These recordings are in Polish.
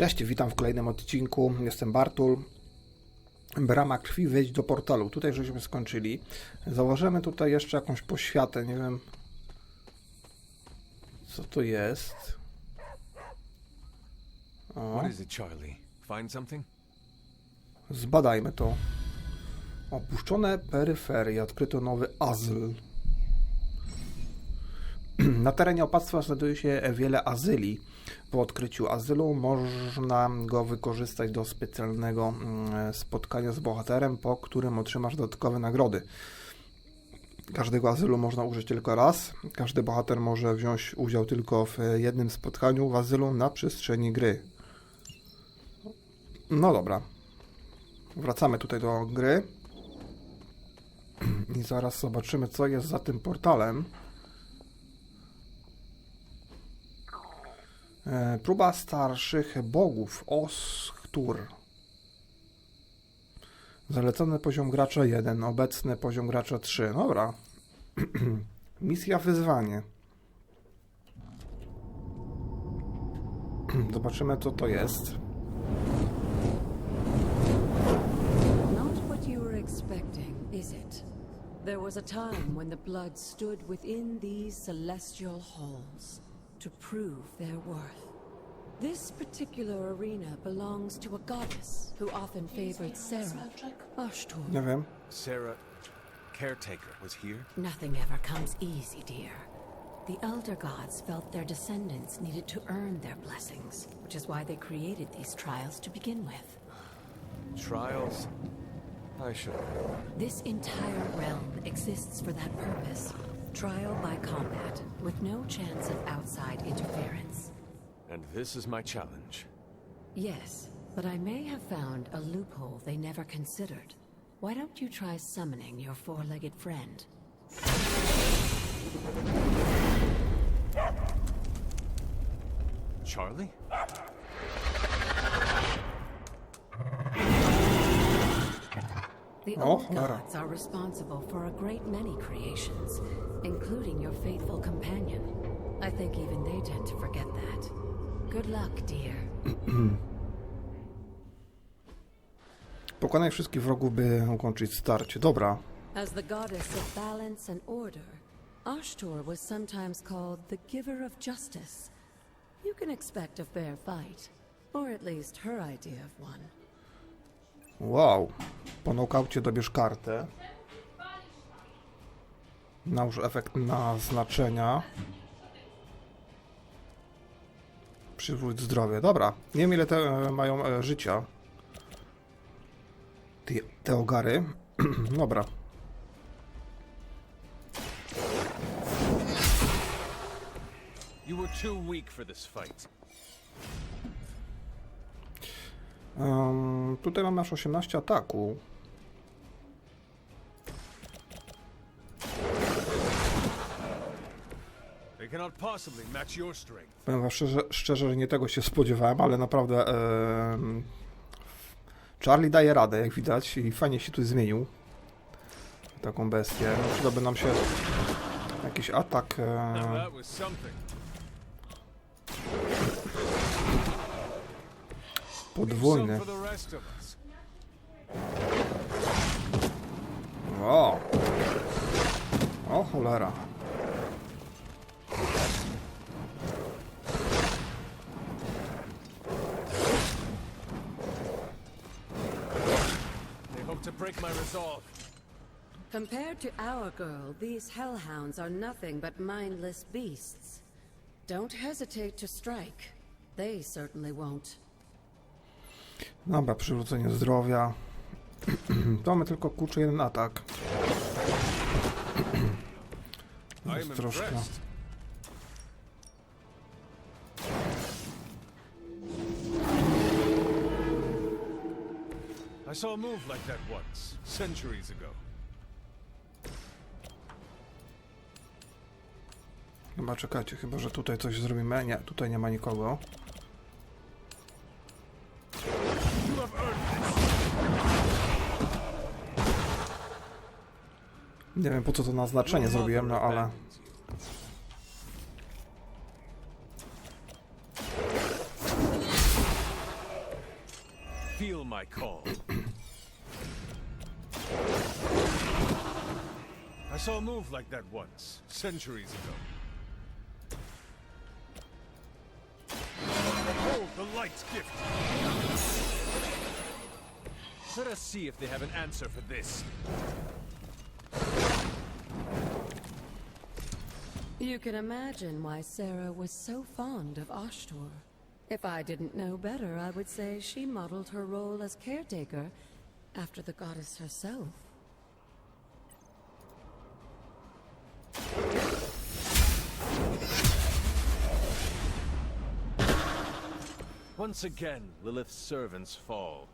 Cześć, witam w kolejnym odcinku. Jestem Bartul. Brama, krwi, wejdź do portalu. Tutaj żeśmy skończyli. Założymy tutaj jeszcze jakąś poświatę. Nie wiem, co to jest. O. Zbadajmy to. Opuszczone peryferie. Odkryto nowy azyl. Na terenie opactwa znajduje się wiele azyli. Po odkryciu azylu można go wykorzystać do specjalnego spotkania z bohaterem, po którym otrzymasz dodatkowe nagrody. Każdego azylu można użyć tylko raz. Każdy bohater może wziąć udział tylko w jednym spotkaniu w azylu na przestrzeni gry. No dobra. Wracamy tutaj do gry. I zaraz zobaczymy, co jest za tym portalem. Próba starszych bogów, Ostur. Zalecony poziom gracza 1, obecny poziom gracza 3. Dobra. Misja wyzwanie. Zobaczymy, co to jest. Not what you were expecting, is it? There was a time when the blood stood within these celestial halls to prove their worth. This particular arena belongs to a goddess who often favored Sarah, Ashtur. Nie wiem. Sarah, caretaker, was here? Nothing ever comes easy, dear. The elder gods felt their descendants needed to earn their blessings, which is why they created these trials to begin with. Trials? I should know. This entire realm exists for that purpose. Trial by combat, with no chance of outside interference. And this is my challenge. Yes, but I may have found a loophole they never considered. Why don't you try summoning your four-legged friend? Charlie? The Oh, old gods are responsible for a great many creations, including your faithful companion. I think even they tend to forget that. Good luck, dear. Pokonaj wszystkich wrogów, by ukończyć starcie. Dobra. As the goddess of balance and order, Ashtur was sometimes called the giver of justice. You can expect a fair fight, or at least her idea of one. Wow. Po nokaucie dobierz kartę. Nałóż efekt na znaczenia. Przywróć zdrowie. Dobra. Nie wiem, ile te mają życia. Te ogary. Dobra. You were too weak for this fight. Tutaj mamy aż 18 ataku. They cannot possibly match your strength. Powiem wam szczerze, że nie tego się spodziewałem, ale naprawdę Charlie daje radę, jak widać, i fajnie się tu zmienił. Taką bestię. No, przydałby nam się jakiś atak. That was something. Podwójny. Some for the rest of us. O! O cholera. They hope to break my resolve. Compared to our girl, these hellhounds are nothing but mindless beasts. Don't hesitate to strike. They certainly won't. Dobra, przywrócenie zdrowia. To mamy tylko kurczę jeden atak. Jest troszkę. I saw a move like that once, centuries ago. Chyba czekajcie, chyba że tutaj coś zrobimy. Nie, tutaj nie ma nikogo. Nie wiem, po co to naznaczenie zrobiłem, no ale... my call. I saw a move like that once, centuries ago. Behold the light's gift! Let us see if they have an answer for this. You can imagine why Sarah was so fond of Ashtur. If I didn't know better, I would say she modeled her role as caretaker after the goddess herself. Once again, Lilith's servants fall.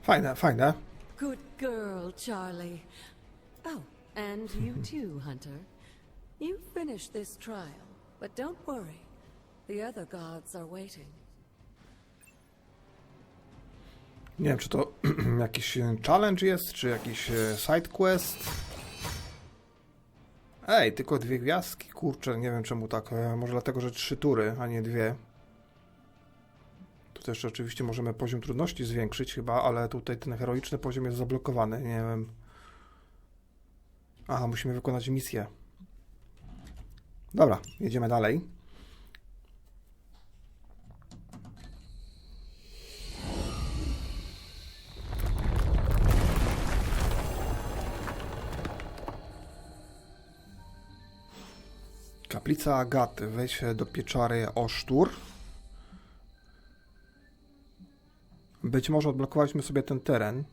Fajne, fajne. Good girl, Charlie. Oh, and you too, Hunter. You finished this trial, but don't worry. The other gods are waiting. Nie wiem, czy to jakiś challenge jest, czy jakiś side quest. Ej, tylko 2 gwiazdki? Kurczę, nie wiem czemu tak. Może dlatego, że 3 tury, a nie 2. Tu też oczywiście możemy poziom trudności zwiększyć chyba, ale tutaj ten heroiczny poziom jest zablokowany. Nie wiem. Aha, musimy wykonać misję. Dobra, jedziemy dalej. Kaplica Agaty. Wejdź do pieczary Ashtur. Być może odblokowaliśmy sobie ten teren.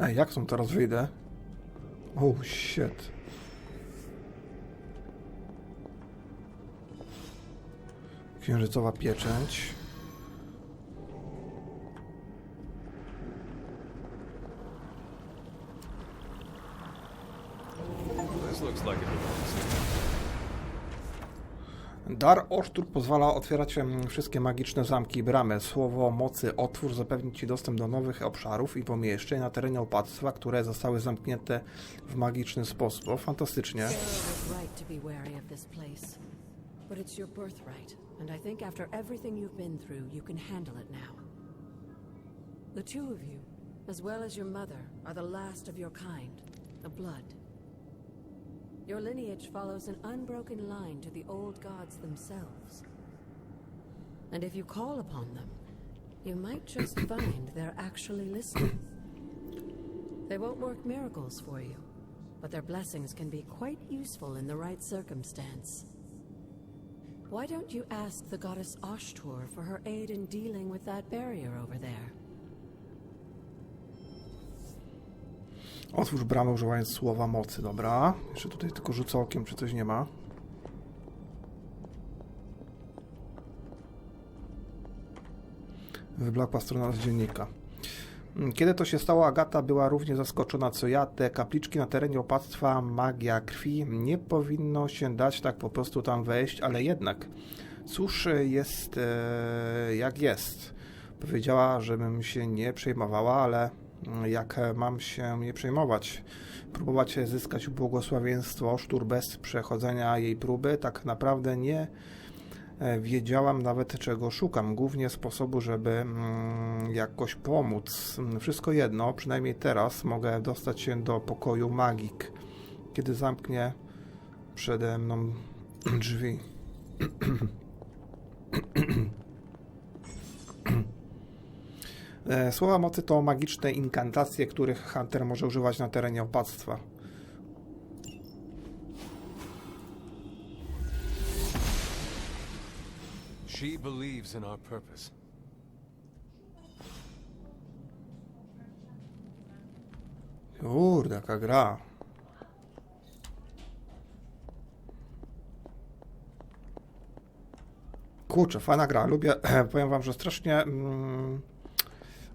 Ej, jak stąd teraz wyjdę? Oh shit. Księżycowa pieczęć. Dar Ashtur pozwala otwierać wszystkie magiczne zamki i bramy. Słowo mocy otwórz zapewni Ci dostęp do nowych obszarów i pomieszczeń na terenie opactwa, które zostały zamknięte w magiczny sposób. O, fantastycznie. The two of you, as well as your mother, are the last of your kind, the blood. Your lineage follows an unbroken line to the old gods themselves. And if you call upon them, you might just find they're actually listening. They won't work miracles for you, but their blessings can be quite useful in the right circumstance. Why don't you ask the goddess Ashtur for her aid in dealing with that barrier over there? Otwórz bramę używając słowa mocy, dobra. Jeszcze tutaj tylko rzucę okiem, czy coś nie ma. Wyblakła strona z dziennika. Kiedy to się stało, Agata była równie zaskoczona co ja. Te kapliczki na terenie opactwa, magia krwi. Nie powinno się dać tak po prostu tam wejść, ale jednak. Cóż jest jak jest. Powiedziała, żebym się nie przejmowała, ale jak mam się nie przejmować? Próbować zyskać błogosławieństwo Ashtur bez przechodzenia jej próby? Tak naprawdę nie wiedziałam nawet czego szukam. Głównie sposobu, żeby jakoś pomóc. Wszystko jedno, przynajmniej teraz mogę dostać się do pokoju magik, kiedy zamknie przede mną drzwi. Słowa mocy to magiczne inkantacje, których Hunter może używać na terenie opactwa. She believes in our purpose. Kurde, jaka gra. Kurczę, fajna gra. Lubię, powiem wam, że strasznie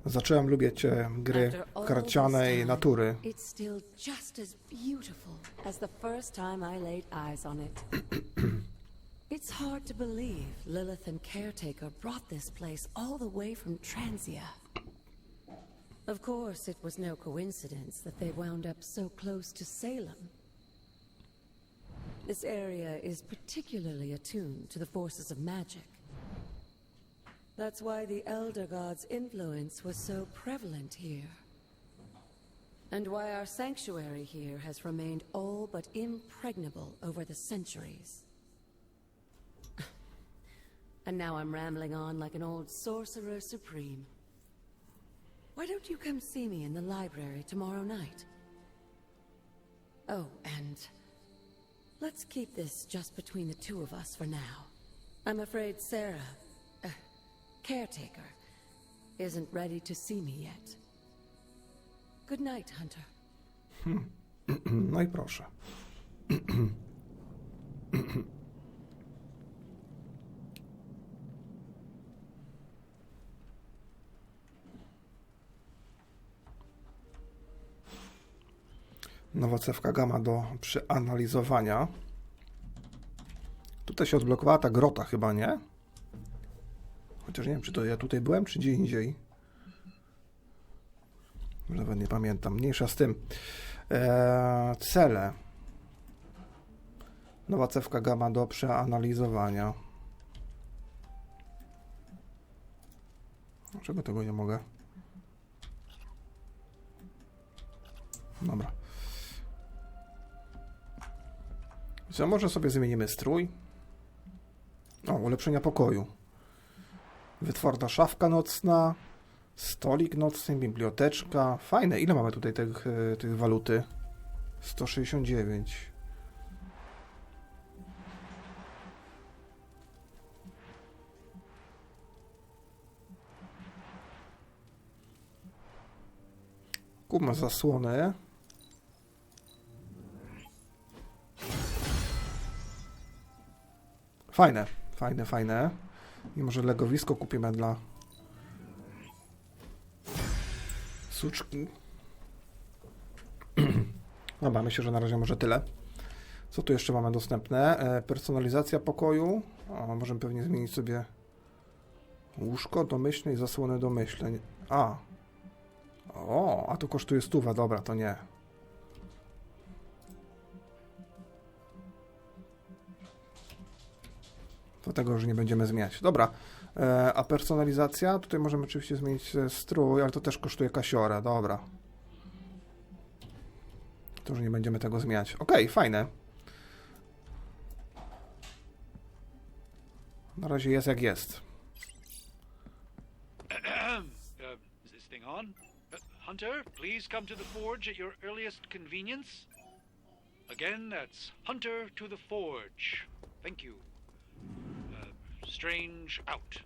zacząłem lubić gry karcianej natury. It's hard to believe Lilith and Caretaker brought this place all the way from Transia. Of course, it was no coincidence that they wound up so close to Salem. This area is particularly attuned to the forces of magic. That's why the Elder God's influence was so prevalent here. And why our sanctuary here has remained all but impregnable over the centuries. And now I'm rambling on like an old sorcerer supreme. Why don't you come see me in the library tomorrow night? Oh, and let's keep this just between the two of us for now. I'm afraid Sarah, caretaker, isn't ready to see me yet. Good night, Hunter. No i proszę. Nowa cewka gamma do przeanalizowania. Tutaj się odblokowała ta grota chyba, nie? Chociaż nie wiem, czy to ja tutaj byłem, czy gdzie indziej. Nawet nie pamiętam. Mniejsza z tym. Cele. Nowa cewka gamma do przeanalizowania. Dlaczego tego nie mogę? Dobra. Co, może sobie zmienimy strój? O, ulepszenia pokoju. Wytwarna szafka nocna, stolik nocny, biblioteczka. Fajne. Ile mamy tutaj tych waluty? 169. Kupmy zasłony. Fajne, fajne, fajne. I może legowisko kupimy dla suczki. Dobra, myślę, że na razie może tyle. Co tu jeszcze mamy dostępne? Personalizacja pokoju. O, możemy pewnie zmienić sobie łóżko domyślne i zasłony domyślne. A tu kosztuje 100, dobra, to nie. To tego już nie będziemy zmieniać. Dobra, a personalizacja? Tutaj możemy oczywiście zmienić strój, ale to też kosztuje kasiorę, dobra. To już nie będziemy tego zmieniać. Okej, fajne. Na razie jest jak jest. Is this thing on? Hunter, please come to the forge at your earliest convenience. Again, that's Hunter to the forge. Thank you. Strange out.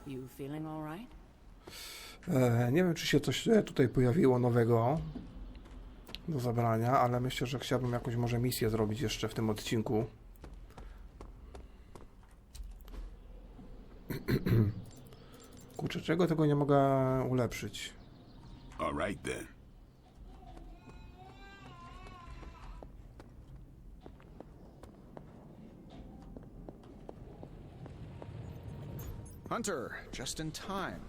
You feeling all right? Nie wiem, czy się coś tutaj pojawiło nowego do zabrania, ale myślę, że chciałbym jakąś może misję zrobić jeszcze w tym odcinku. Kurczę, czego tego nie mogę ulepszyć? All right then. Hunter, just in time.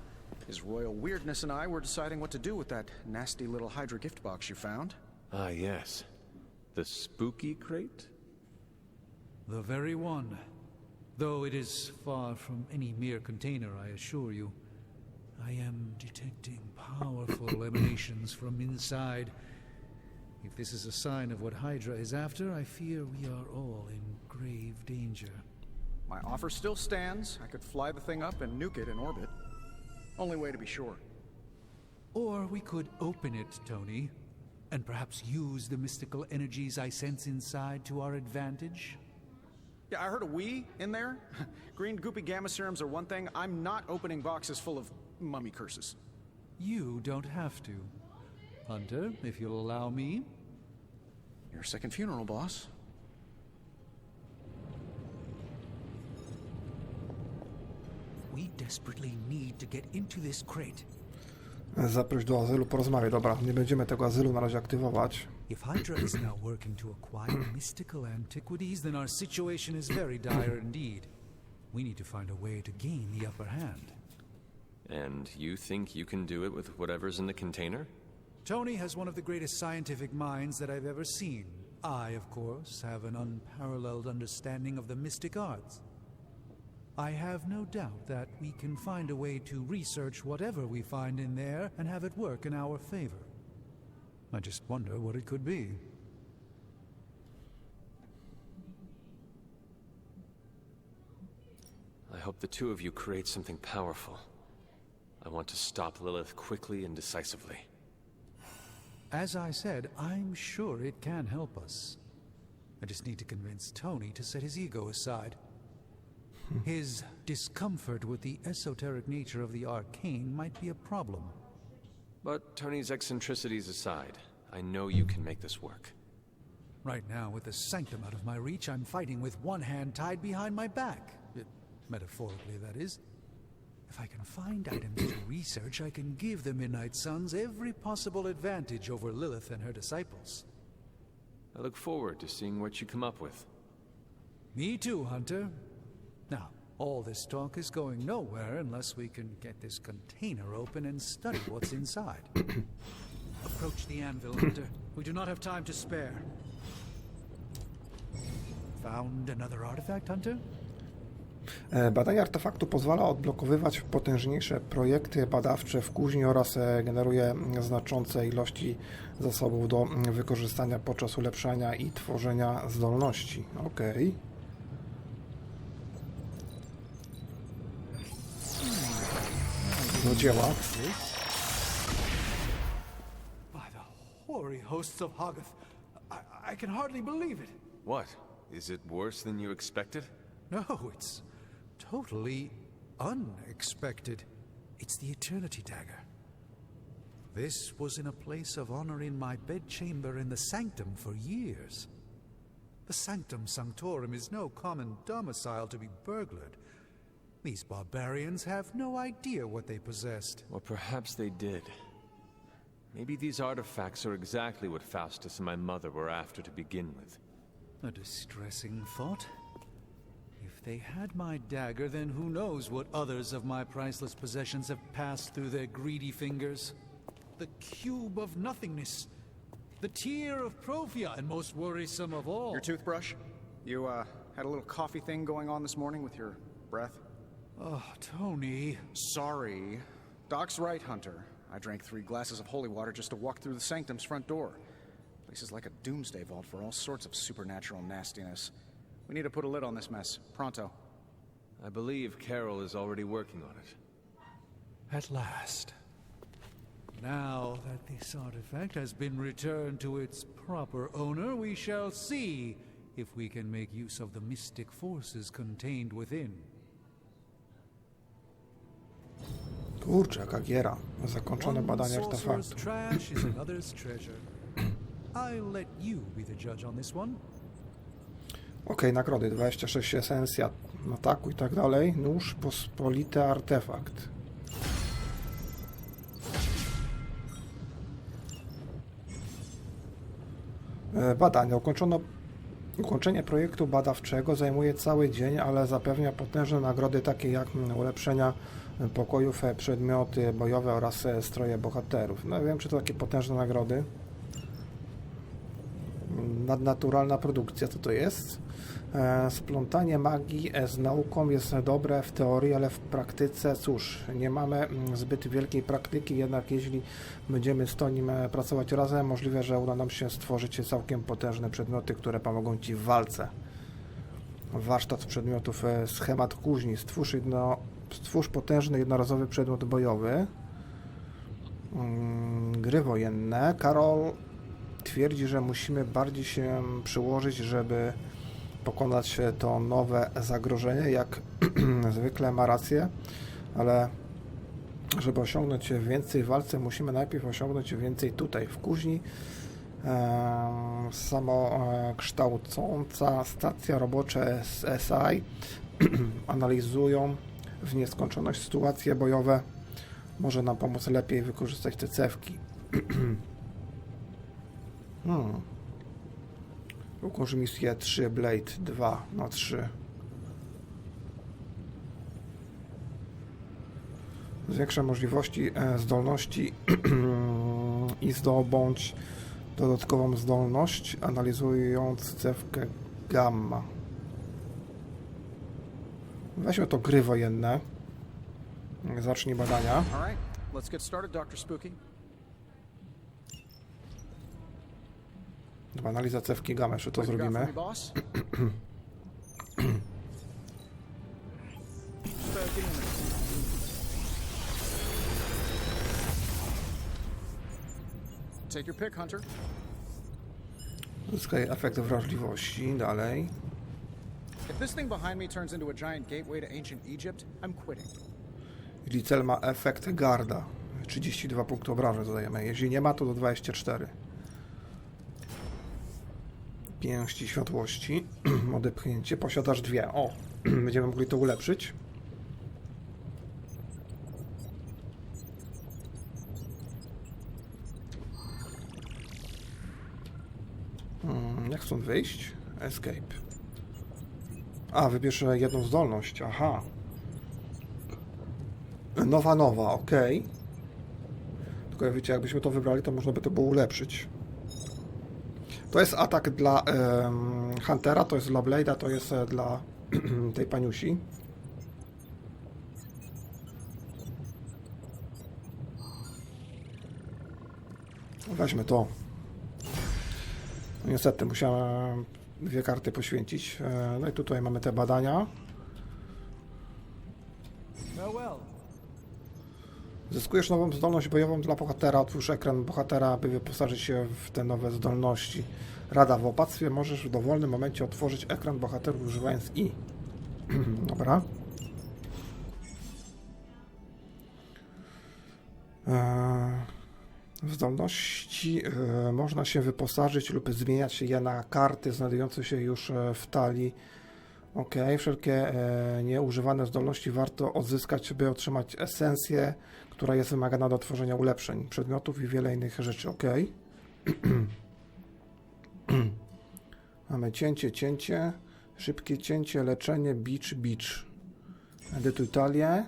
His royal weirdness and I were deciding what to do with that nasty little Hydra gift box you found. Ah, yes. The spooky crate? The very one. Though it is far from any mere container, I assure you. I am detecting powerful emanations from inside. If this is a sign of what Hydra is after, I fear we are all in grave danger. My offer still stands. I could fly the thing up and nuke it in orbit. Only way to be sure. Or we could open it, Tony, and perhaps use the mystical energies I sense inside to our advantage. Yeah, I heard a we in there. Green goopy gamma serums are one thing. I'm not opening boxes full of mummy curses. You don't have to. Hunter, if you'll allow me. Your second funeral, boss. We desperately need to get into this crate. Zaproś do azylu, porozmawiaj. Dobra, nie będziemy tego azylu na razie aktywować. If Hydra is now working to acquire mystical antiquities, then our situation is very dire indeed. We need to find a way to gain the upper hand. And you think you can do it with whatever's in the container? Tony has one of the greatest scientific minds that I've ever seen. I, of course, have an unparalleled understanding of the mystic arts. I have no doubt that we can find a way to research whatever we find in there and have it work in our favor. I just wonder what it could be. I hope the two of you create something powerful. I want to stop Lilith quickly and decisively. As I said, I'm sure it can help us. I just need to convince Tony to set his ego aside. His discomfort with the esoteric nature of the arcane might be a problem. But Tony's eccentricities aside, I know you can make this work. Right now, with the sanctum out of my reach, I'm fighting with one hand tied behind my back. Metaphorically, that is. If I can find items to research, I can give the Midnight Suns every possible advantage over Lilith and her disciples. I look forward to seeing what you come up with. Me too, Hunter. Now, all this talk is going nowhere unless we can get this container open and study what's inside. Approach the anvil, Hunter. We do not have time to spare. Found another artifact, Hunter? Badanie artefaktu pozwala odblokowywać potężniejsze projekty badawcze w kuźni oraz generuje znaczące ilości zasobów do wykorzystania podczas ulepszania i tworzenia zdolności. Okej. Do dzieła. By the hoary hosts of Hoggoth, I can hardly believe it. What? Is it worse than you expected? No, it's totally unexpected. It's the Eternity Dagger. This was in a place of honor in my bedchamber in the Sanctum for years. The Sanctum Sanctorum is no common domicile to be burglared. These barbarians have no idea what they possessed. Or perhaps they did. Maybe these artifacts are exactly what Faustus and my mother were after to begin with. A distressing thought. If they had my dagger, then who knows what others of my priceless possessions have passed through their greedy fingers. The cube of nothingness. The tear of Prophia, and most worrisome of all. Your toothbrush? You, had a little coffee thing going on this morning with your breath? Oh, Tony. Sorry. Doc's right, Hunter. I drank 3 glasses of holy water just to walk through the Sanctum's front door. Place is like a doomsday vault for all sorts of supernatural nastiness. We need to put a lid on this mess. Pronto. I believe Carol is already working on it. At last. Now that this artifact has been returned to its proper owner, we shall see if we can make use of the mystic forces contained within. Kurczę, jaka giera. Zakończone badanie One sorcerer's artefaktu. trash is another's treasure. I'll let you be the judge on this one. Okej, nagrody. 26 esencja ataku i tak dalej. Nóż, pospolity artefakt. Badanie. Ukończenie projektu badawczego zajmuje cały dzień, ale zapewnia potężne nagrody takie jak ulepszenia pokojów, przedmioty bojowe oraz stroje bohaterów. No wiem, czy to takie potężne nagrody. Nadnaturalna produkcja, co to jest? Splątanie magii z nauką jest dobre w teorii, ale w praktyce, cóż, nie mamy zbyt wielkiej praktyki, jednak jeśli będziemy z Tonim pracować razem, możliwe, że uda nam się stworzyć całkiem potężne przedmioty, które pomogą Ci w walce. Warsztat przedmiotów, schemat kuźni. Stwórz potężny, jednorazowy przedmiot bojowy. Gry wojenne. Karol twierdzi, że musimy bardziej się przyłożyć, żeby pokonać to nowe zagrożenie. Jak zwykle ma rację, ale żeby osiągnąć więcej w walce, musimy najpierw osiągnąć więcej tutaj, w kuźni. Samokształcąca stacja robocza SI analizują w nieskończoność sytuacje bojowe może nam pomóc lepiej wykorzystać te cewki. Ukończ misję 3, Blade 2 na 3. Zwiększa możliwości, zdolności i zdobądź dodatkową zdolność, analizując cewkę gamma. Weźmy to gry wojenne. Zacznij badania. All right, let's get started, Dr. Spooky. Analiza cewki gamma, jeszcze to zrobimy. Take your pick, Hunter. Zyskaj efekt wrażliwości. Dalej. If this thing behind me turns into a giant gateway to ancient Egypt, I'm quitting. Jeśli cel ma efekt garda, 32 punkty obrażeń zadajemy. Jeśli nie ma, to do 24. Pięści światłości. Odepchnięcie. Posiadasz 2. O! Będziemy mogli to ulepszyć. Jak stąd wyjść? Escape. A, wybierz jedną zdolność. Aha. Nowa, ok. Tylko jak wiecie, jakbyśmy to wybrali, to można by to było ulepszyć. To jest atak dla Huntera, to jest dla Blade'a, to jest dla tej paniusi. Weźmy to. Niestety musiałem 2 karty poświęcić. No i tutaj mamy te badania. Zyskujesz nową zdolność bojową dla bohatera. Otwórz ekran bohatera, aby wyposażyć się w te nowe zdolności. Rada: w opactwie możesz w dowolnym momencie otworzyć ekran bohaterów używając I. Dobra. W zdolności można się wyposażyć lub zmieniać je na karty znajdujące się już w talii. Ok, wszelkie nieużywane zdolności warto odzyskać, by otrzymać esencję, która jest wymagana do tworzenia ulepszeń, przedmiotów i wiele innych rzeczy. Ok. Mamy cięcie, szybkie cięcie, leczenie, bicz. Edytuj talię.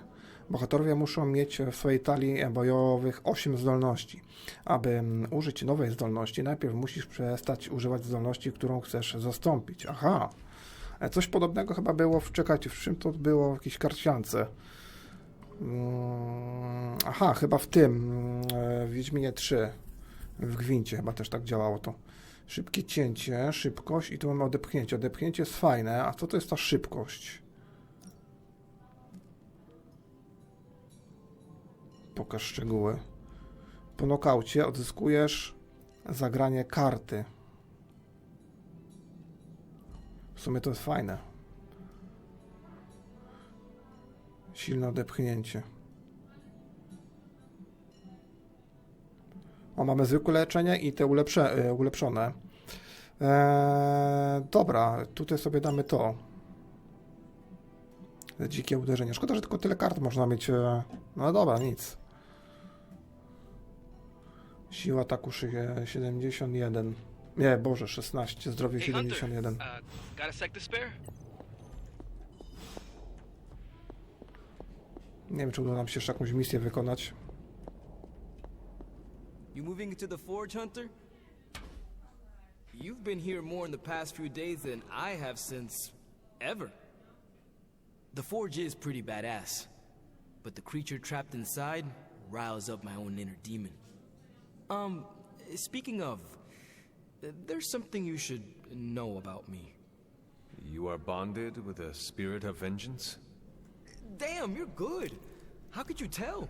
Bohaterowie muszą mieć w swojej talii bojowych 8 zdolności. Aby użyć nowej zdolności, najpierw musisz przestać używać zdolności, którą chcesz zastąpić. Aha. Coś podobnego chyba było w czym to było? W jakiejś karciance. Aha, chyba w tym. W Wiedźminie 3. W Gwincie chyba też tak działało to. Szybkie cięcie, szybkość i tu mamy odepchnięcie. Odepchnięcie jest fajne, a co to jest ta szybkość? Pokaż szczegóły. Po nokaucie odzyskujesz zagranie karty. W sumie to jest fajne. Silne odepchnięcie. O, mamy zwykłe leczenie i te ulepszone. Dobra, tutaj sobie damy to. Dzikie uderzenie. Szkoda, że tylko tyle kart można mieć. No dobra, nic. Siła ataku 71. Nie, Boże, 16. Zdrowie 71. Got a sec to spare? Nie wiem, czy uda nam się jeszcze jakąś misję wykonać. You moving to the forge, Hunter? You've been here more in the past few days than I have since ever. The forge is pretty badass, but the creature trapped inside riles up my own inner demon. Speaking of, there's something you should know about me. You are bonded with a spirit of vengeance? Damn, you're good. How could you tell?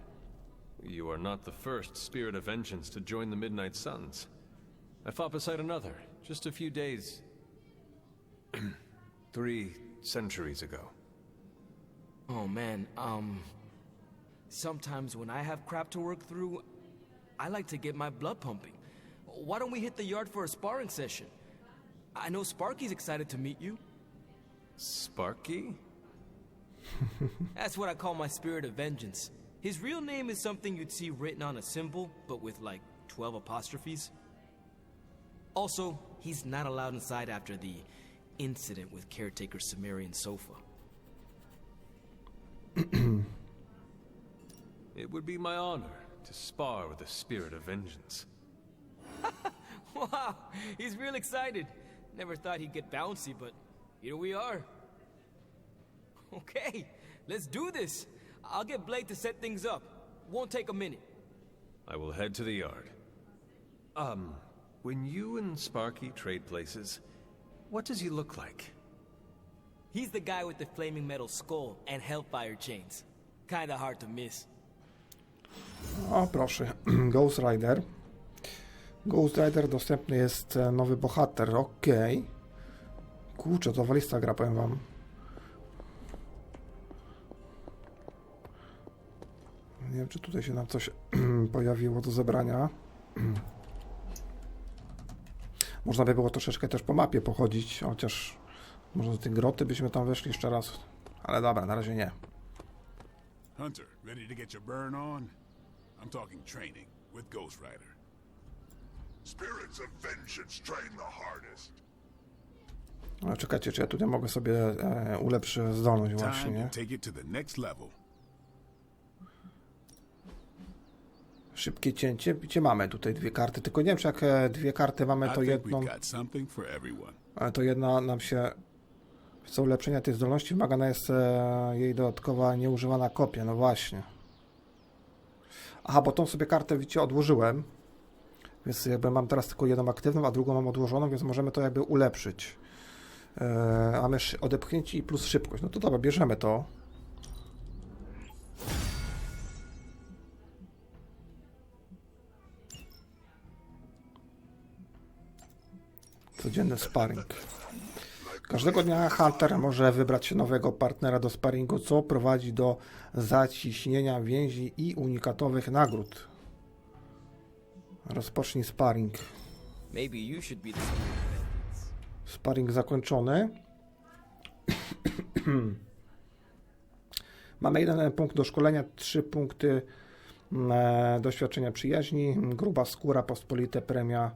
You are not the first spirit of vengeance to join the Midnight Suns. I fought beside another, just a few days... 3 centuries ago. Oh man, sometimes when I have crap to work through, I like to get my blood pumping. Why don't we hit the yard for a sparring session? I know Sparky's excited to meet you. Sparky? That's what I call my spirit of vengeance. His real name is something you'd see written on a symbol, but with like 12 apostrophes. Also, he's not allowed inside after the incident with caretaker Sumerian sofa. It would be my honor to spar with the spirit of vengeance. Wow, he's real excited. Never thought he'd get bouncy, but here we are. Okay, let's do this. I'll get Blake to set things up. Won't take a minute. I will head to the yard. When you and Sparky trade places, what does he look like? He's the guy with the flaming metal skull and hellfire chains. Kinda hard to miss. O, proszę. Ghost Rider. Ghost Rider dostępny jest nowy bohater. Okej. Kurczę, to walista gra, powiem wam. Nie wiem, czy tutaj się nam coś pojawiło do zebrania. Można by było troszeczkę też po mapie pochodzić, chociaż może do tej groty byśmy tam weszli jeszcze raz. Ale dobra, na razie nie. Hunter, ready to get your burn on? I'm talking training with Ghost Rider. Spirits of vengeance train the hardest. No, czekajcie, czy ja tutaj mogę sobie ulepszyć zdolność właśnie. Take it to the next level. Szybkie cięcie. Widzicie, mamy tutaj dwie karty, tylko nie wiem, czy jak dwie karty mamy, to jedną... Ale to jedna nam się... Co ulepszenia tej zdolności wymagana jest jej dodatkowa nieużywana kopia. No właśnie. Aha, bo tą sobie kartę, widzicie, odłożyłem. Więc jakby mam teraz tylko jedną aktywną, a drugą mam odłożoną, więc możemy to jakby ulepszyć. Mamy odepchnięcie i plus szybkość. No to dobra, bierzemy to. Codzienny sparring. Każdego dnia Hunter może wybrać nowego partnera do sparingu, co prowadzi do zaciśnienia więzi i unikatowych nagród. Rozpocznij sparring. Sparring zakończony. Mamy 1 punkt do szkolenia, 3 punkty doświadczenia przyjaźni, gruba skóra, pospolite, premia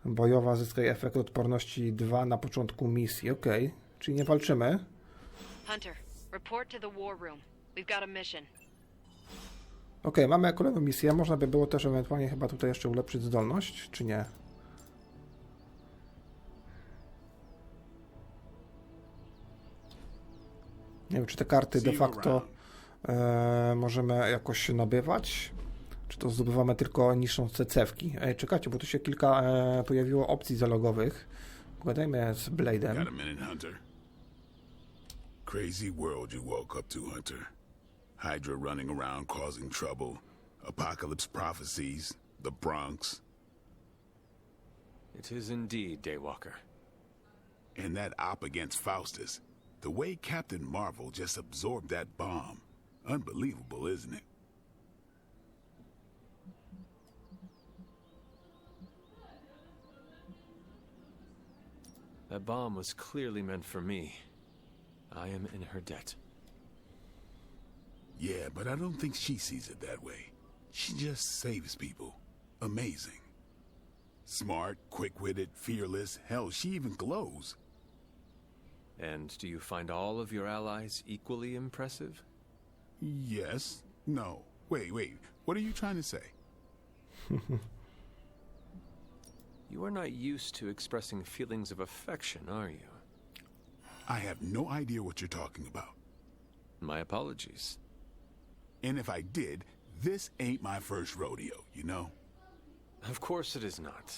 bojowa, zyskaj efekt odporności 2 na początku misji. Okej, czyli nie walczymy. Hunter, report to the war room. We've got a mission. Okej, mamy kolejną misję. Można by było też ewentualnie chyba tutaj jeszcze ulepszyć zdolność, czy nie? Nie wiem, czy te karty de facto możemy jakoś nabywać. Czy to zdobywamy tylko niższą cecewki? Czekajcie, bo tu się kilka pojawiło opcji zalogowych. Pogadajmy z Blade'em. Crazy world you woke up to, Hunter. Hydra running around causing trouble. Apocalypse prophecies. The Bronx. It is indeed, Daywalker. And that op against Faustus. The way Captain Marvel just absorbed that bomb. Unbelievable, isn't it? That bomb was clearly meant for me. I am in her debt. Yeah, but I don't think she sees it that way. She just saves people. Amazing. Smart, quick-witted, fearless. Hell, she even glows. And do you find all of your allies equally impressive? Yes. No. Wait. What are you trying to say? You are not used to expressing feelings of affection, are you? I have no idea what you're talking about. My apologies. And if I did, this ain't my first rodeo, you know? Of course it is not.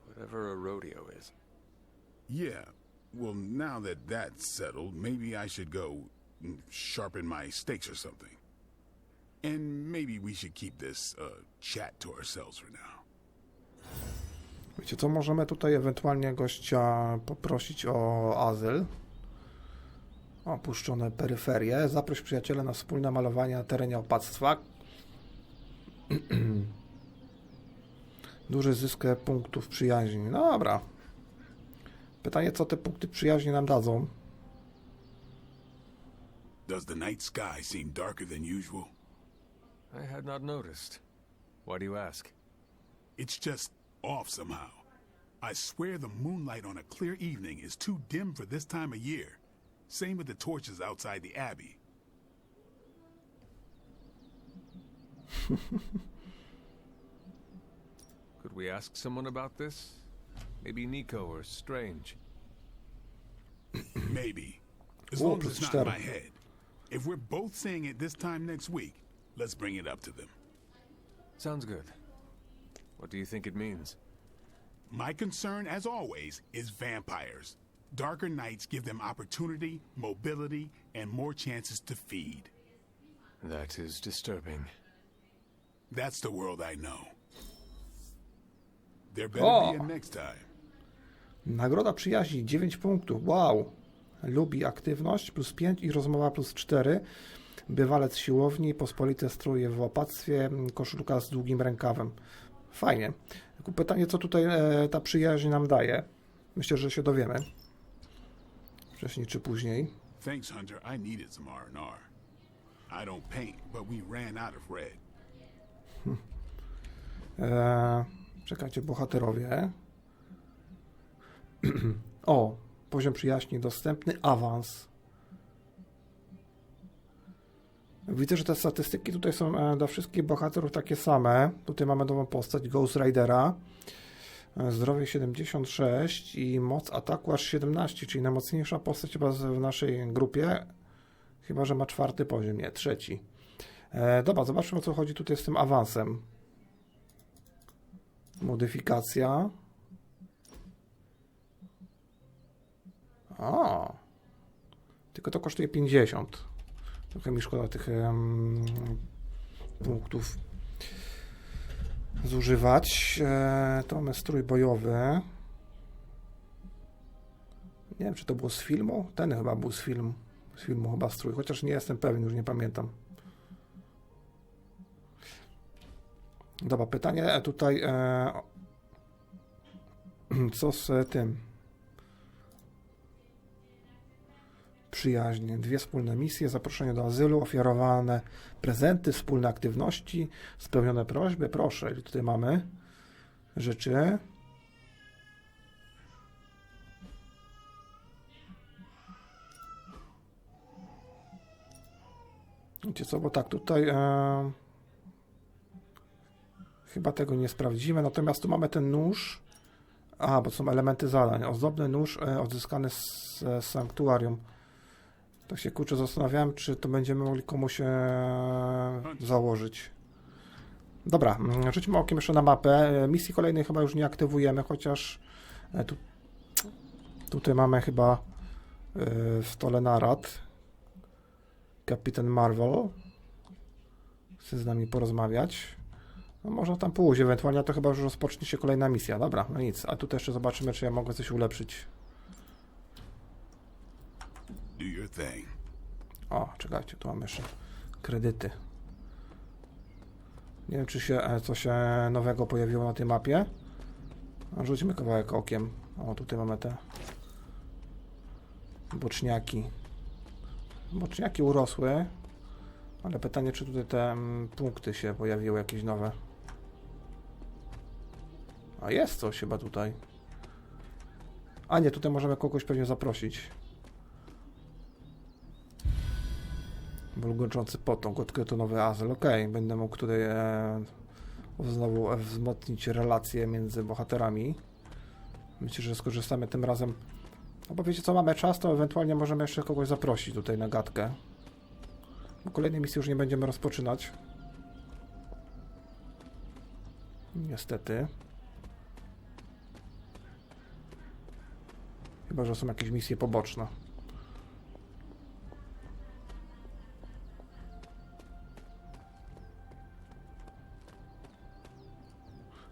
Whatever a rodeo is. Yeah. Well, now that that's settled, maybe I should go sharpen my stakes or something. And maybe we should keep this chat to ourselves for now. Wiecie co, możemy tutaj ewentualnie gościa poprosić o azyl. Opuszczone peryferie. Zaproś przyjaciela na wspólne malowanie na terenie opactwa. Duży zysk punktów przyjaźni. No dobra. Pytanie, co te punkty przyjaźni nam dadzą? Does the night sky seem darker than usual? I had not noticed. Why do you ask? It's just off somehow. I swear the moonlight on a clear evening is too dim for this time of year. Same with the torches outside the Abbey. Could we ask someone about this? Maybe Nico or Strange. Maybe. As long as it's not in my head. If we're both seeing it this time next week, let's bring it up to them. Sounds good. What do you think it means? My concern, as always, is vampires. Darker nights give them opportunity, mobility, and more chances to feed. That is disturbing. That's the world I know. There better be a next time. Nagroda przyjaźni, 9 punktów. Wow. Lubi aktywność, +5 i rozmowa +4. Bywalec siłowni, pospolite stroje w łapactwie, koszulka z długim rękawem. Fajnie. Tylko pytanie, co tutaj ta przyjaźń nam daje? Myślę, że się dowiemy. Wcześniej czy później. Thanks, Hunter. I needed some R&R. I don't paint, but we ran out of red. Czekajcie, bohaterowie. O, poziom przyjaźni dostępny, awans. Widzę, że te statystyki tutaj są dla wszystkich bohaterów takie same. Tutaj mamy nową postać, Ghost Ridera. Zdrowie 76 i moc ataku aż 17, czyli najmocniejsza postać chyba w naszej grupie. Chyba że ma 4. poziom, nie, 3. Dobra, zobaczmy, o co chodzi tutaj z tym awansem. Modyfikacja. O, tylko to kosztuje 50. Trochę mi szkoda tych punktów zużywać. To mamy strój bojowy. Nie wiem, czy to było z filmu? Ten chyba był z filmu. Z filmu chyba strój, chociaż nie jestem pewien, już nie pamiętam. Dobra, pytanie tutaj, co z tym? Przyjaźnie, 2 wspólne misje, zaproszenie do azylu, ofiarowane prezenty, wspólne aktywności, spełnione prośby. Proszę, ile tutaj mamy rzeczy. Wiecie co, bo tak, tutaj chyba tego nie sprawdzimy, natomiast tu mamy ten nóż. A, bo są elementy zadań. Ozdobny nóż odzyskany z sanktuarium. Tak się kurczę zastanawiałem, czy to będziemy mogli komuś założyć. Dobra, rzućmy okiem jeszcze na mapę. Misji kolejnej chyba już nie aktywujemy, chociaż tutaj mamy chyba w stole narad Kapitan Marvel. Chce z nami porozmawiać. No można tam pójść, ewentualnie to chyba już rozpocznie się kolejna misja. Dobra, no nic. A tutaj jeszcze zobaczymy, czy ja mogę coś ulepszyć. Do your thing. O, czekajcie, tu mamy jeszcze kredyty. Nie wiem, czy się coś nowego pojawiło na tej mapie. No, rzućmy kawałek okiem. O, tutaj mamy te boczniaki. Boczniaki urosły. Ale pytanie, czy tutaj te punkty się pojawiły jakieś nowe. A jest coś chyba tutaj. A nie, tutaj możemy kogoś pewnie zaprosić. Bulgoczący potąg, odkryto nowy azyl. Okej, będę mógł tutaj znowu wzmocnić relacje między bohaterami. Myślę, że skorzystamy tym razem. No bo wiecie co, mamy czas, to ewentualnie możemy jeszcze kogoś zaprosić tutaj na gadkę. Bo kolejnej misji już nie będziemy rozpoczynać. Niestety. Chyba że są jakieś misje poboczne.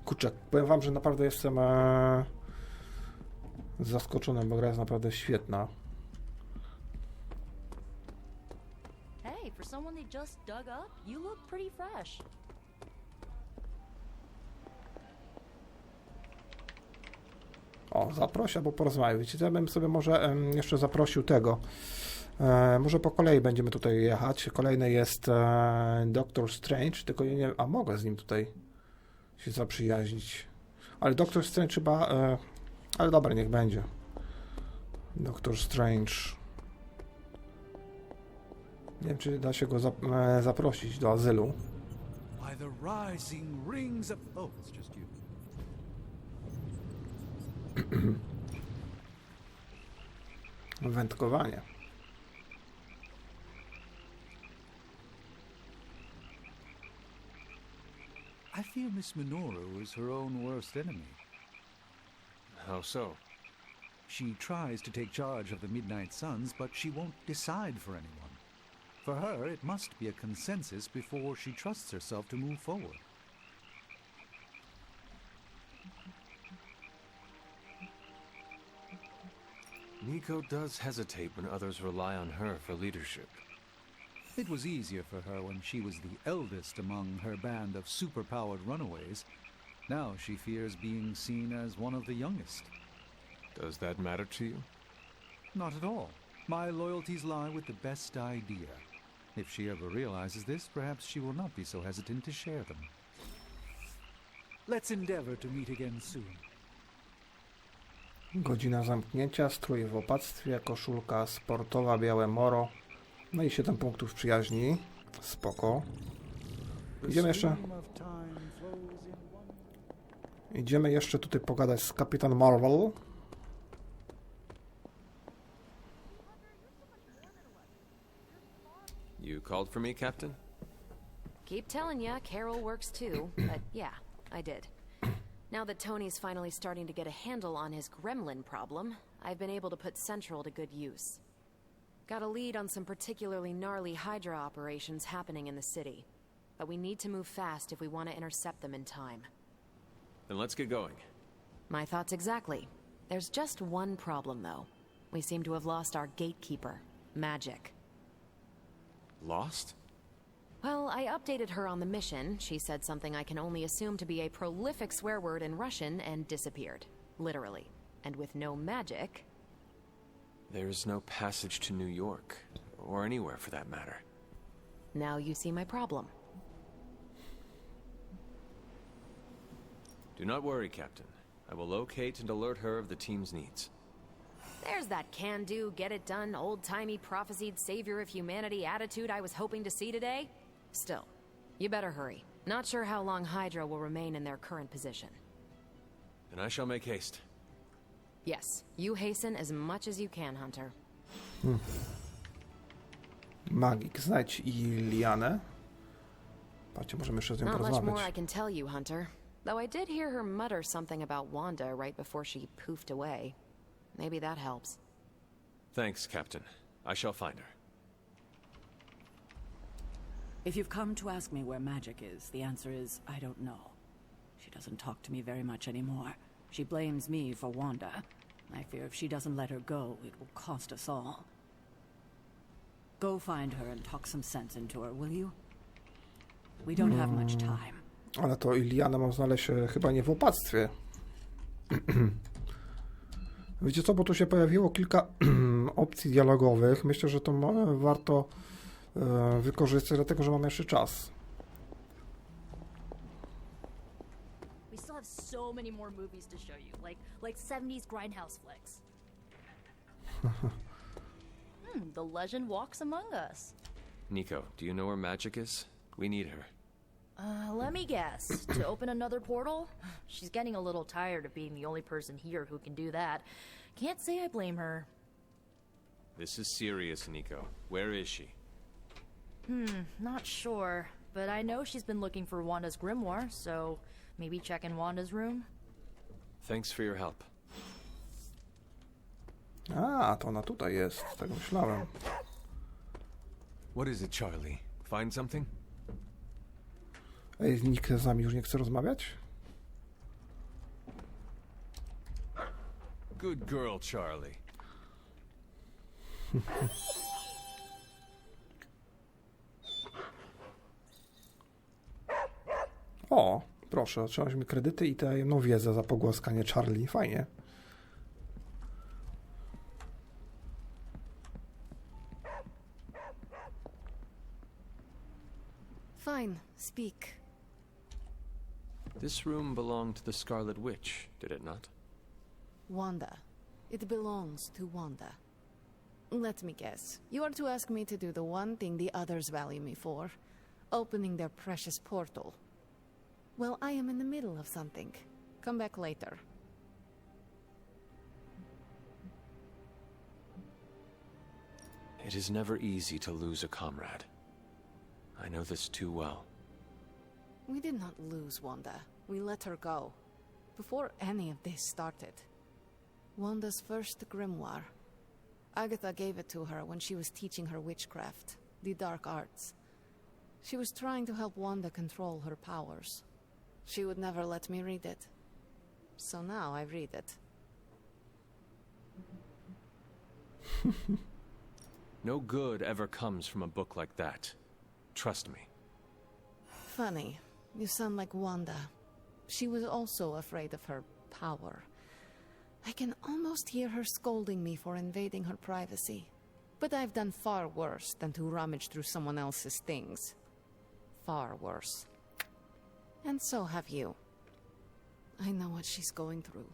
Kurczę, powiem wam, że naprawdę jestem zaskoczony, bo gra jest naprawdę świetna. Hey, for someone they just dug up, you look pretty fresh. O, zaproś albo porozmawiaj. Wiecie, ja bym sobie może jeszcze zaprosił tego Może po kolei będziemy tutaj jechać. Kolejny jest Doctor Strange, tylko ja nie... A mogę z nim tutaj się zaprzyjaźnić. Ale Doctor Strange chyba... ale dobra, niech będzie. Doctor Strange. Nie wiem, czy da się go zaprosić do azylu. Wędkowanie. I fear Miss Minoru is her own worst enemy. How so? She tries to take charge of the Midnight Suns, but she won't decide for anyone. For her, it must be a consensus before she trusts herself to move forward. Nico does hesitate when others rely on her for leadership. It was easier for her when she was the eldest among her band of superpowered runaways. Now she fears being seen as one of the youngest. Does that matter to you? Not at all. My loyalties lie with the best idea. If she ever realizes this, perhaps she will not be so hesitant to share them. Let's endeavor to meet again soon. Godzina zamknięcia, strój w opactwie, koszulka sportowa, białe moro. No i 7 punktów przyjaźni. Spoko. Idziemy jeszcze tutaj pogadać z Kapitan Marvel. You called for me, Captain? Keep telling ya, Carol works too, but yeah, I did. Now that Tony's finally starting to get a handle on his gremlin problem, I've been able to put Central to good use. Got a lead on some particularly gnarly Hydra operations happening in the city. But we need to move fast if we want to intercept them in time. Then let's get going. My thoughts exactly. There's just one problem, though. We seem to have lost our gatekeeper, Magic. Lost? Well, I updated her on the mission. She said something I can only assume to be a prolific swear word in Russian and disappeared. Literally. And with no magic... There is no passage to New York, or anywhere for that matter. Now you see my problem. Do not worry, Captain. I will locate and alert her of the team's needs. There's that can-do, get-it-done, old-timey prophesied savior of humanity attitude I was hoping to see today. Still, you better hurry. Not sure how long Hydra will remain in their current position. Then I shall make haste. Yes, you hasten as much as you can, Hunter. Magik, znajdź Ilianę. Patrzcie, możemy jeszcze z nią Not much porozmawiać. more I can tell you, Hunter. Though I did hear her mutter something about Wanda right before she poofed away. Maybe that helps. Thanks, Captain. I shall find her. If you've come to ask me where Magic is, the answer is I don't know. She doesn't talk to me very much anymore. She blames me for Wanda. I fear if she doesn't let her go, it will cost us all. Go find her and talk some sense into her, will you? We don't have much time. Ale to Ilianę mam znaleźć chyba nie w opactwie. Wiecie co, bo tu się pojawiło kilka opcji dialogowych. Myślę, że to warto wykorzystać, dlatego że mamy jeszcze czas. We still have so many more movies to show you, like 70s grindhouse flicks. The legend walks among us. Nico, do you know where Magic is? We need her. Let me guess. To open another portal? She's getting a little tired of being the only person here who can do that. Can't say I blame her. This is serious, Nico. Where is she? Not sure. But I know she's been looking for Wanda's grimoire, so maybe check in Wanda's room? Thanks for your help. A, to ona tutaj jest, tak myślałem. What is it, Charlie? Find something? Ej, nikt z nami już nie chce rozmawiać? Good girl, Charlie. O, proszę, otrzymaliśmy kredyty i tajemną wiedzę za pogłaskanie Charlie. Fajnie. Fine, speak. This room belonged to the Scarlet Witch, did it not? Wanda. It belongs to Wanda. Let me guess. You are to ask me to do the one thing the others value me for. Opening their precious portal. Well, I am in the middle of something. Come back later. It is never easy to lose a comrade. I know this too well. We did not lose Wanda. We let her go. Before any of this started. Wanda's first grimoire. Agatha gave it to her when she was teaching her witchcraft, the dark arts. She was trying to help Wanda control her powers. She would never let me read it. So now I read it. No good ever comes from a book like that. Trust me. Funny. You sound like Wanda. She was also afraid of her power. I can almost hear her scolding me for invading her privacy. But I've done far worse than to rummage through someone else's things. Far worse. And so have you. I know what she's going through.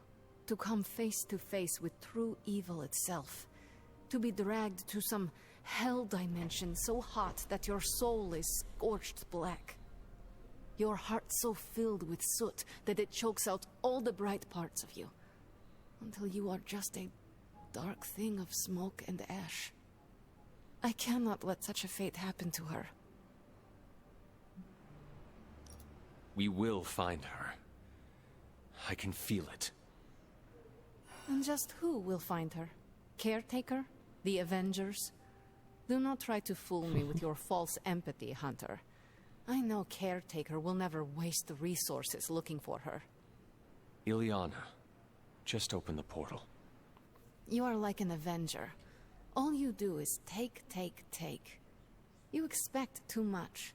To come face to face with true evil itself. To be dragged to some hell dimension so hot that your soul is scorched black. Your heart so filled with soot that it chokes out all the bright parts of you. Until you are just a dark thing of smoke and ash. I cannot let such a fate happen to her. We will find her. I can feel it. And just who will find her? Caretaker? The Avengers? Do not try to fool me with your false empathy, Hunter. I know Caretaker will never waste the resources looking for her. Ileana, just open the portal. You are like an Avenger. All you do is take, take, take. You expect too much.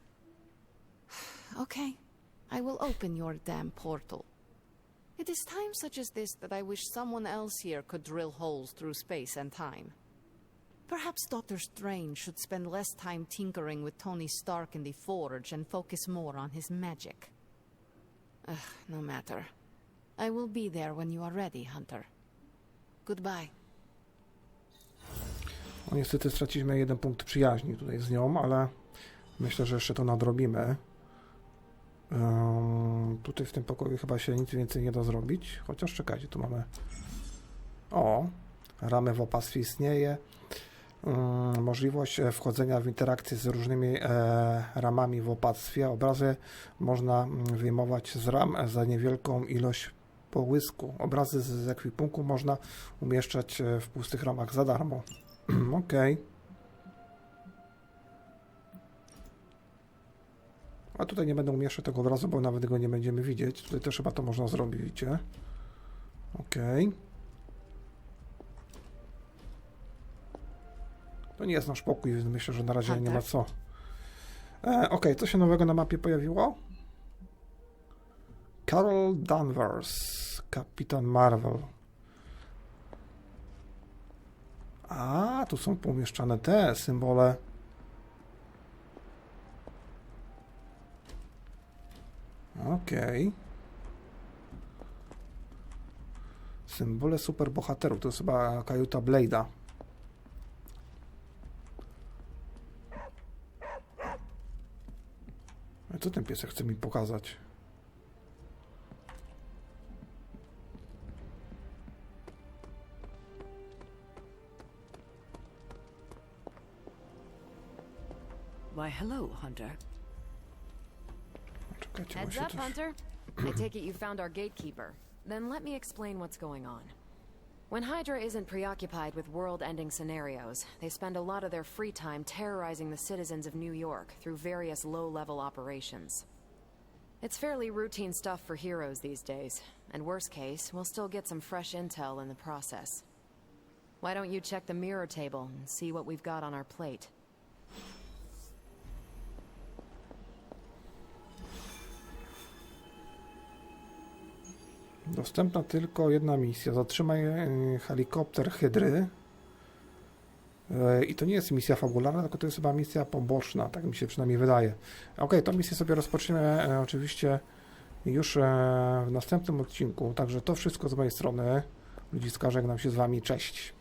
Okay, I will open your damn portal. It is times such as this that I wish someone else here could drill holes through space and time. Perhaps Doctor Strange should spend less time tinkering with Tony Stark in the Forge and focus more on his magic. No matter. I will be there when you are ready, Hunter. Goodbye. No, niestety straciliśmy 1 punkt przyjaźni tutaj z nią, ale myślę, że jeszcze to nadrobimy. Tutaj w tym pokoju chyba się nic więcej nie da zrobić, chociaż czekajcie, tu mamy ramy w opactwie istnieje, możliwość wchodzenia w interakcję z różnymi ramami w opactwie. Obrazy można wyjmować z ram za niewielką ilość połysku. Obrazy z ekwipunku można umieszczać w pustych ramach za darmo. Okej. A tutaj nie będę umieszczał tego obrazu, bo nawet go nie będziemy widzieć. Tutaj też chyba to można zrobić, widzicie? Okej. To nie jest nasz pokój, więc myślę, że na razie nie ma co. Okej, co się nowego na mapie pojawiło? Carol Danvers, Kapitan Marvel. A, tu są pomieszczane te symbole. Okej. Symbole superbohaterów. To jest chyba kajuta Blade'a. A co ten piesek chce mi pokazać? Why, hello, Hunter. Heads up, Hunter. I take it you found our gatekeeper. Then let me explain what's going on. When Hydra isn't preoccupied with world-ending scenarios, they spend a lot of their free time terrorizing the citizens of New York through various low-level operations. It's fairly routine stuff for heroes these days, and worst case, we'll still get some fresh intel in the process. Why don't you check the mirror table and see what we've got on our plate? Dostępna tylko jedna misja. Zatrzymaj helikopter Hydry. I to nie jest misja fabularna, tylko to jest chyba misja poboczna, tak mi się przynajmniej wydaje. Ok, tą misję sobie rozpoczniemy oczywiście już w następnym odcinku, także to wszystko z mojej strony. Ludziska, żegnam się z Wami, cześć.